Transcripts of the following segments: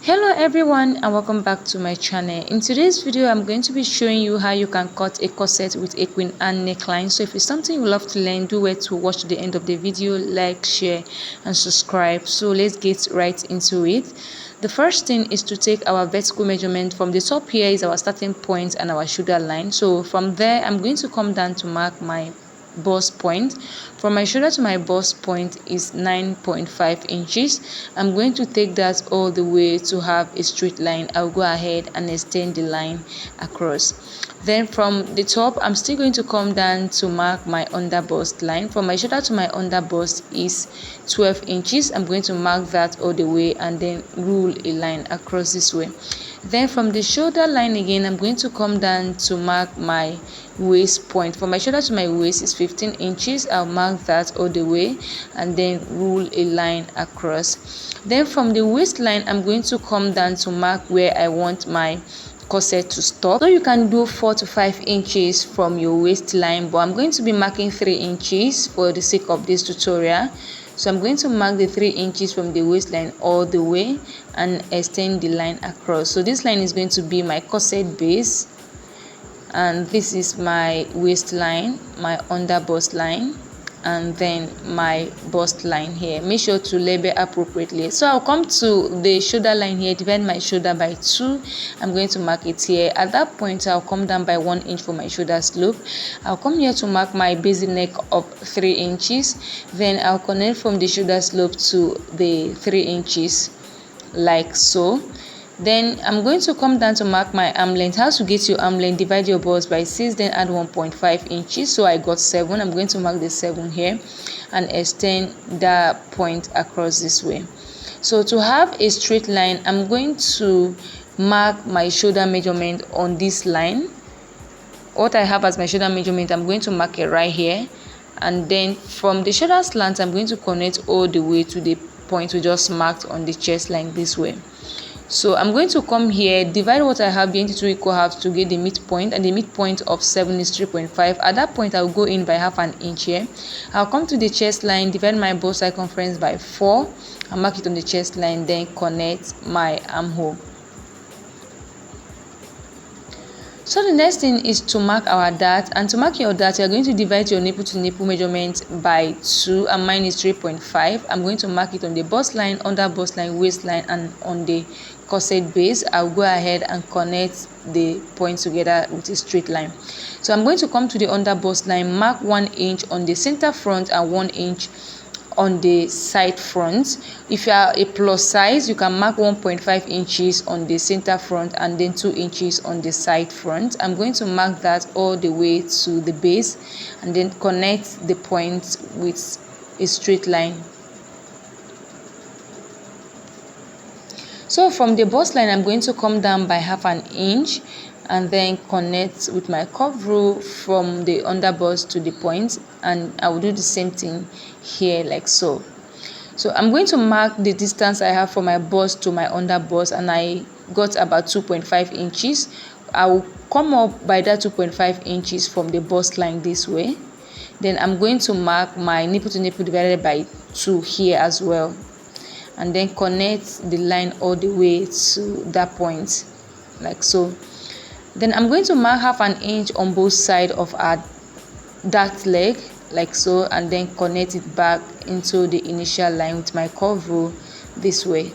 Hello everyone and welcome back to my channel. In today's video I'm going to be showing you how you can cut a corset with a Queen Anne neckline. So if it's something you love to learn, do wait to watch to the end of the video, like, share and subscribe. So let's get right into it. The first thing is to take our vertical measurement. From the top here is our starting point and our shoulder line. So from there I'm going to come down to mark my bust point. From my shoulder to my bust point is 9.5 inches. I'm going to take that all the way to have a straight line. I'll go ahead and extend the line across. Then from the top I'm still going to come down to mark my under bust line. From my shoulder to my under bust is 12 inches. I'm going to mark that all the way and then rule a line across this way. Then from the shoulder line again I'm going to come down to mark my waist point. From my shoulder to my waist is 15 inches. I'll mark that all the way and then rule a line across. Then from the waistline I'm going to come down to mark where I want my corset to stop. So you can do 4 to 5 inches from your waistline, but I'm going to be marking 3 inches for the sake of this tutorial. So I'm going to mark the 3 inches from the waistline all the way and extend the line across. So this line is going to be my corset base, and this is my waistline, my under bust line, and then my bust line here. Make sure to label appropriately. So I'll come to the shoulder line here, divide my shoulder by 2. I'm going to mark it here. At that point I'll come down by 1 inch for my shoulder slope. I'll come here to mark my basic neck of 3 inches. Then I'll connect from the shoulder slope to the 3 inches like so. Then I'm going to come down to mark my arm length. How to get your arm length? Divide your bust by 6, then add 1.5 inches. So I got 7. I'm going to mark the 7 here and extend that point across this way. So to have a straight line, I'm going to mark my shoulder measurement on this line. What I have as my shoulder measurement, I'm going to mark it right here. And then from the shoulder slant, I'm going to connect all the way to the point we just marked on the chest line this way. So I'm going to come here, divide what I have into 2 equal halves to get the midpoint, and the midpoint of 7 is 3.5. At that point I'll go in by half an inch here. I'll come to the chest line, divide my bust circumference by 4 and mark it on the chest line, then connect my armhole. So the next thing is to mark our dart, and to mark your dart you're going to divide your nipple to nipple measurement by 2, and mine is 3.5. I'm going to mark it on the bust line, under bust line, waistline, and on the corset base. I'll go ahead and connect the points together with a straight line. So I'm going to come to the under bust line, mark 1 inch on the center front and 1 inch on the side front. If you are a plus size, you can mark 1.5 inches on the center front and then 2 inches on the side front. I'm going to mark that all the way to the base and then connect the points with a straight line. So from the bust line I'm going to come down by half an inch and then connect with my curve rule from the under bust to the point, and I will do the same thing here like so. So I'm going to mark the distance I have from my bust to my under bust, and I got about 2.5 inches. I will come up by that 2.5 inches from the bust line this way. Then I'm going to mark my nipple to nipple divided by 2 here as well, and then connect the line all the way to that point like so. Then I'm going to mark half an inch on both sides of our dart leg like so, and then connect it back into the initial line with my curve rule this way.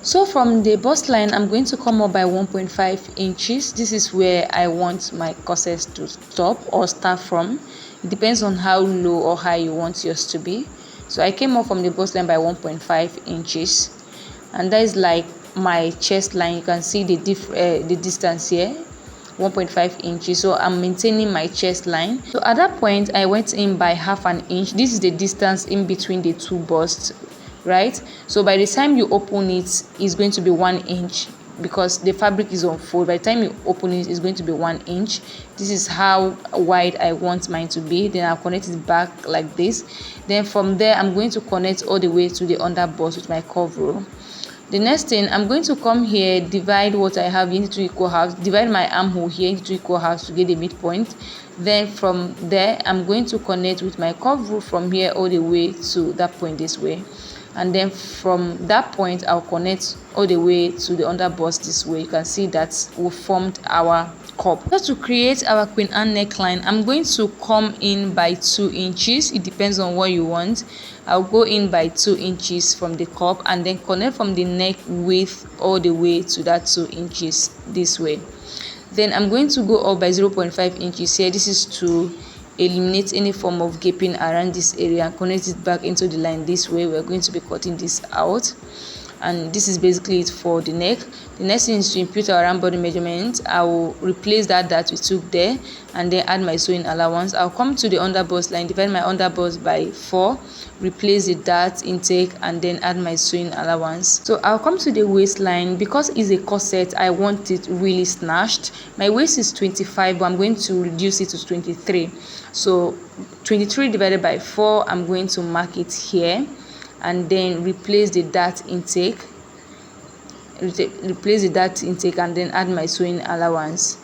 So from the bust line I'm going to come up by 1.5 inches. This is where I want my corset to stop or start from. It depends on how low or high you want yours to be. So I came up from the bust line by 1.5 inches, and that is like my chest line. You can see the distance here, 1.5 inches. So I'm maintaining my chest line. So at that point I went in by half an inch. This is the distance in between the two busts, right? So by the time you open it, it's going to be 1 inch because the fabric is on fold. By the time you open it, it's going to be 1 inch. This is how wide I want mine to be. Then I'll connect it back like this. Then from there I'm going to connect all the way to the under bust with my curve rule. The next thing, I'm going to come here, divide what I have into 2 equal halves, divide my armhole here into 2 equal halves to get the midpoint. Then from there I'm going to connect with my curve rule from here all the way to that point this way. and then from that point I'll connect all the way to the underbust this way. You can see that we formed our cup. Just to create our Queen Anne neckline, I'm going to come in by 2 inches. It depends on what you want. I'll go in by 2 inches from the cup and then connect from the neck width all the way to that 2 inches this way. Then I'm going to go up by 0.5 inches here. This is to eliminate any form of gaping around this area and connect it back into the line this way. We're going to be cutting this out, and this is basically it for the neck. The next thing is to impute our round body measurement. I will replace that we took there and then add my sewing allowance. I'll come to the underbust line, divide my underbust by 4, replace the dart intake and then add my sewing allowance. So I'll come to the waistline. Because it's a corset, I want it really snatched. My waist is 25, but I'm going to reduce it to 23. So 23 divided by 4, I'm going to mark it here and then replace the dart intake and then add my sewing allowance.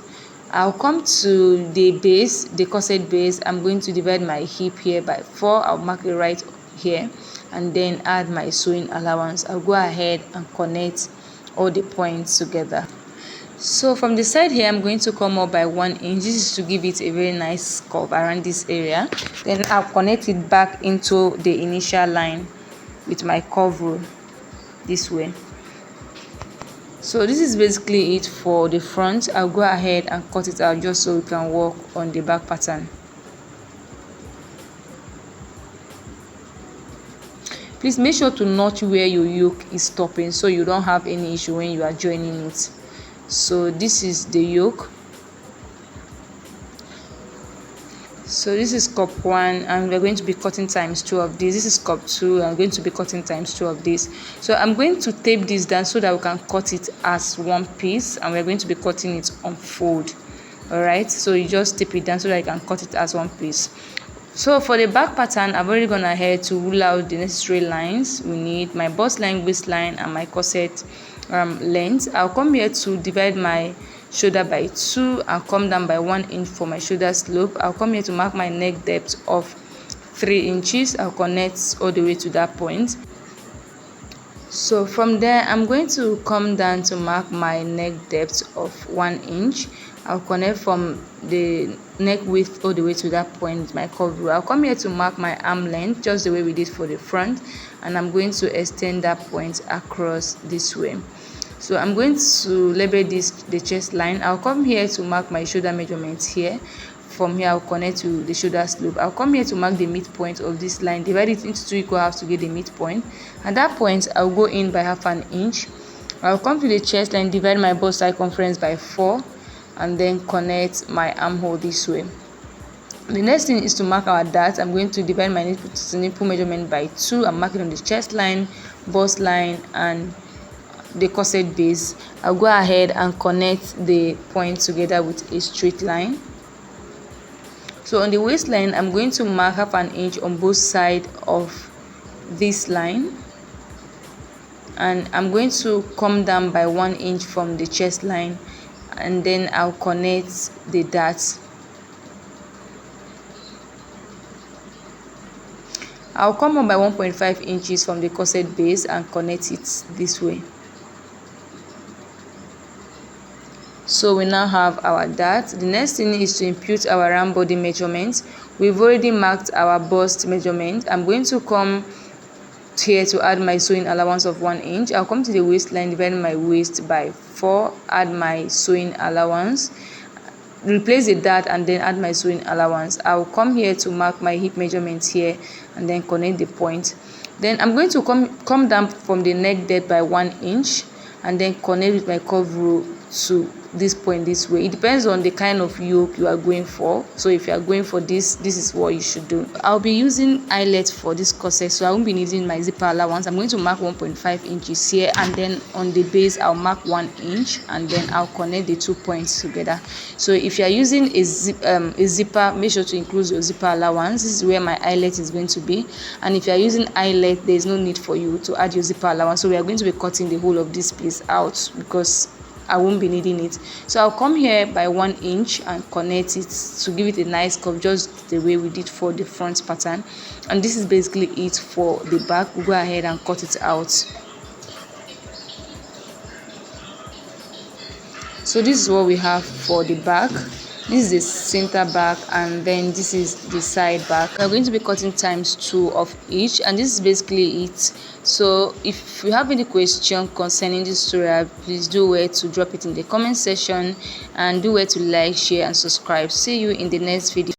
I'll come to the base, the corset base. I'm going to divide my hip here by 4. I'll mark it right here and then add my sewing allowance. I'll go ahead and connect all the points together. So from the side here, I'm going to come up by 1 inch. This is to give it a very nice curve around this area. Then I'll connect it back into the initial line with my curve rule this way. So this is basically it for the front. I'll go ahead and cut it out just so we can work on the back pattern. Please make sure to notch where your yoke is stopping so you don't have any issue when you are joining it. So this is the yoke. So this is cup 1 and we're going to be cutting times 2 of this. This is cup 2. I'm going to be cutting times 2 of this. So I'm going to tape this down so that we can cut it as one piece, and we're going to be cutting it on fold. Alright, so you just tape it down so that you can cut it as one piece. So for the back pattern, I've already gone ahead to rule out the necessary lines. We need my bust line, waistline and my corset length. I'll come here to divide my shoulder by 2 and come down by 1 inch for my shoulder slope. I'll come here to mark my neck depth of 3 inches. I'll connect all the way to that point. So from there, I'm going to come down to mark my neck depth of 1 inch. I'll connect from the neck width all the way to that point with my curve rule. I'll come here to mark my arm length just the way we did for the front, and I'm going to extend that point across this way. So I'm going to label this the chest line. I'll come here to mark my shoulder measurements here. From here, I'll connect to the shoulder slope. I'll come here to mark the midpoint of this line, divide it into 2 equal halves to get the midpoint. At that point, I'll go in by 1/2 inch. I'll come to the chest line, divide my bust circumference by 4, and then connect my armhole this way. The next thing is to mark our dart. I'm going to divide my nipple measurement by 2 and mark it on the chest line, bust line, and the corset base. I'll go ahead and connect the point together with a straight line. So on the waistline, I'm going to mark 1/2 inch on both sides of this line, and I'm going to come down by 1 inch from the chest line, and then I'll connect the dart. I'll come up by 1.5 inches from the corset base and connect it this way. So we now have our dart. The next thing is to impute our round body measurements. We've already marked our bust measurement. I'm going to come here to add my sewing allowance of 1 inch. I'll come to the waistline, divide my waist by 4, add my sewing allowance, replace the dart, and then add my sewing allowance. I'll come here to mark my hip measurements here and then connect the point. Then I'm going to come down from the neck depth by 1 inch and then connect with my curve rule to this point this way. It depends on the kind of yoke you are going for. So if you are going for this is what you should do. I'll be using eyelet for this corset, so I won't be needing my zipper allowance. I'm going to mark 1.5 inches here, and then on the base I'll mark 1 inch, and then I'll connect the 2 points together. So if you are using a zipper, make sure to include your zipper allowance. This is where my eyelet is going to be, and if you are using eyelet, there is no need for you to add your zipper allowance. So we are going to be cutting the whole of this piece out because I won't be needing it. So I'll come here by 1 inch and connect it to give it a nice curve, just the way we did for the front pattern. And this is basically it for the back. We'll go ahead and cut it out. So this is what we have for the back. This is the center back, and then this is the side back. We're going to be cutting ×2 of each, and this is basically it. So if you have any question concerning this tutorial, please do where to drop it in the comment section, and do where to like, share and subscribe. See you in the next video.